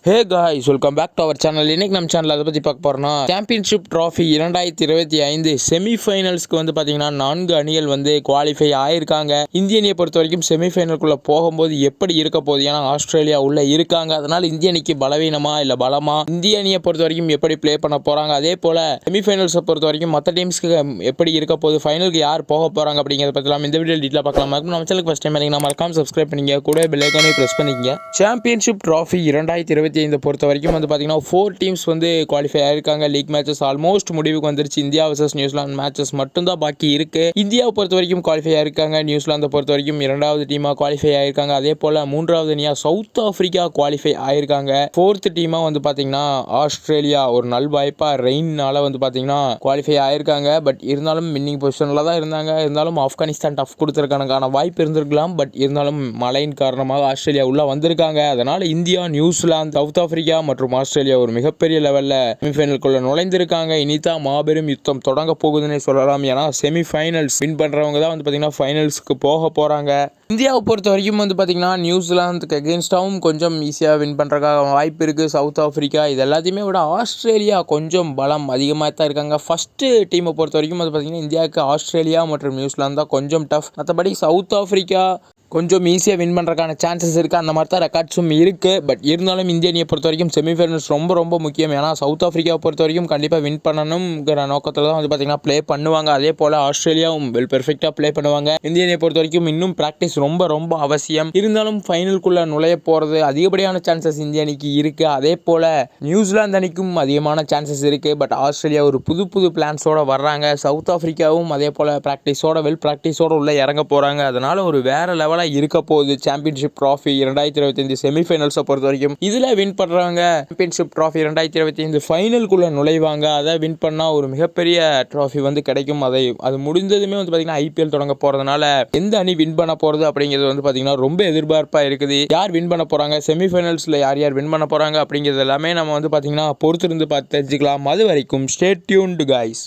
Hey guys, welcome back to our channel. இன்னைக்கு நம்ம channel அதை பற்றி பார்க்க போகிறோம்னா சாம்பியன்ஷிப் ட்ராஃபி 2025 செமிஃபைனல்ஸ்க்கு பார்த்தீங்கன்னா 4 அணிகள் குவாலிஃபை ஆயிருக்காங்க. இந்திய அணியை பொறுத்த வரைக்கும் செமிஃபைனலுக்குள்ளே போகும்போது எப்படி இருக்க போகுது, ஏன்னா ஆஸ்திரேலியா உள்ளே இருக்காங்க. அதனால் இந்திய அணிக்கு பலவீனமா இல்லை பலமா, இந்திய அணியை பொறுத்த வரைக்கும் எப்படி ப்ளே பண்ண போகிறாங்க, அதே போல் செமிஃபைனல்ஸை பொறுத்த வரைக்கும் மற்ற டீம்ஸ்க்கு எப்படி இருக்க போகுது, ஃபைனலுக்கு யார் போக போகிறாங்க அப்படிங்கிறத பற்றிலாம் இந்த வீடியோ டீட்டெயிலாக பார்க்கலாம். நம்ம சேனலுக்கு ஃபஸ்ட் டைம் நீங்கள் மறக்காம சப்ஸ்கிரைப் பண்ணிங்க, கூட பெல் ஐகானை ப்ரெஸ் பண்ணிக்கங்க. சாம்பியன்ஷிப் ட்ராஃபி 2025 பொறுத்த வரைக்கும் பார்த்தீங்கன்னா 4 டீம்ஸ் குவாலிஃபை ஆயிருக்காங்க. லீக் மேட்சஸ் ஆல்மோஸ்ட் முடிவுக்கு வந்துருச்சு. இந்தியா வர்சஸ் நியூசிலாந்து மேட்சஸ் மட்டும்தான் பாக்கி இருக்கு. இந்தியாவை பொறுத்த வரைக்கும் குவாலிஃபை ஆயிருக்காங்க. நியூசிலாந்தை பொறுத்த வரைக்கும் 2வது டீமா குவாலிஃபை ஆயிருக்காங்க. அதே போல 3வது அணியா சவுத் ஆப்பிரிக்கா குவாலிஃபை ஆயிருக்காங்க. 4th டீமா பார்த்தீங்கன்னா ஆஸ்திரேலியா ஒரு நல் வாய்ப்பா ரெயின்னால பார்த்தீங்கன்னா குவாலிஃபை ஆயிருக்காங்க. பட் இருந்தாலும் வின்னிங் பொசிஷன்ல தான் இருந்தாங்க. இருந்தாலும் ஆப்கானிஸ்தான் டஃப் கொடுத்துருக்கான வாய்ப்பு இருந்திருக்கலாம். பட் இருந்தாலும் மழையின் காரணமாக ஆஸ்திரேலியா உள்ள வந்திருக்காங்க. அதனால இந்தியா, நியூசிலாந்து, சவுத் ஆப்பிரிக்கா மற்றும் ஆஸ்திரேலியா ஒரு மிகப்பெரிய லெவல்ல செமிஃபைனலுக்குள்ள நுழைந்திருக்காங்க. இனிதான் மாபெரும் யுத்தம் தொடங்க போகுதுன்னு சொல்லலாம். ஏன்னா செமிஃபைனல்ஸ் வின் பண்றவங்க தான் பார்த்தீங்கன்னா ஃபைனல்ஸ்க்கு போக போறாங்க. இந்தியாவை பொறுத்த வரைக்கும் பார்த்தீங்கன்னா நியூசிலாந்துக்கு அகேன்ஸ்டாகவும் கொஞ்சம் ஈஸியாக வின் பண்ணுறதுக்காக வாய்ப்பு இருக்குது. சவுத் ஆப்பிரிக்கா இது எல்லாத்தையுமே விட ஆஸ்திரேலியா கொஞ்சம் பலம் அதிகமாக தான் இருக்காங்க. ஃபஸ்ட்டு டீமை பொறுத்த வரைக்கும் பார்த்தீங்கன்னா இந்தியாவுக்கு ஆஸ்திரேலியா மற்றும் நியூசிலாந்து தான் கொஞ்சம் டஃப். மற்றபடி சவுத் ஆப்பிரிக்கா கொஞ்சம் ஈஸியாக வின் பண்ணுறதுக்கான சான்சஸ் இருக்குது. அந்த மாதிரி தான் ரெக்கார்ட்ஸும் இருக்குது. பட் இருந்தாலும் இந்திய அணியை பொறுத்த வரைக்கும் செமிஃபைனல்ஸ் ரொம்ப ரொம்ப முக்கியம். ஏன்னா சவுத் ஆப்பிரிக்காவை பொறுத்த வரைக்கும் கண்டிப்பாக வின் பண்ணணுங்கிற நோக்கத்தில் தான் பார்த்தீங்கன்னா ப்ளே பண்ணுவாங்க. அதே போல் ஆஸ்திரேலியாவும் பெர்ஃபெக்டாக ப்ளே பண்ணுவாங்க. இந்திய அணியை பொறுத்த வரைக்கும் இன்னும் ப்ராக்டிஸ் ரொம்ப ரொம்ப அவசியம். இருந்தாலும் ஃபைனலுக்குள்ளே நுழைய போகிறது அதிகப்படியான சான்சஸ் இந்திய அணிக்கு இருக்குது. அதே போல் நியூசிலாந்து அணிக்கும் அதிகமான சான்சஸ் இருக்குது. பட் ஆஸ்திரேலியா ஒரு புது பிளான்ஸோடு வர்றாங்க. சவுத் ஆப்பிரிக்காவும் அதே போல் ப்ராக்டிஸோடு உள்ளே இறங்க போகிறாங்க. அதனால் ஒரு வேறு லெவலாக இருக்க போகுது சாம்பியன்ஷிப் ட்ராஃபி 2025 செமிஃபைனல்ஸை பொறுத்த வரைக்கும். இதில் வின் பண்ணுறவங்க சாம்பியன்ஷிப் ட்ராஃபி 2025 ஃபைனலுக்குள்ளே நுழைவாங்க. அதை வின் பண்ணால் ஒரு மிகப்பெரிய ட்ராஃபி கிடைக்கும். அது முடிந்ததுமே பார்த்தீங்கன்னா IPL தொடங்க போகிறதுனால எந்த அணி வின் பண்ண போகிறது அப்படிங்கிறது பார்த்தீங்கன்னா ரொம்ப எதிர்பார்ப்பாக இருக்குது. யார் வின் பண்ண போகிறாங்க, செமிஃபைனல்ஸில் யார் வின் பண்ண போகிறாங்க அப்படிங்கிறது எல்லாமே நம்ம பார்த்தீங்கன்னா பொறுத்திருந்து பார்த்து தெரிஞ்சுக்கலாம். அது வரைக்கும் ஸ்டே டியூன்டு காய்ஸ்.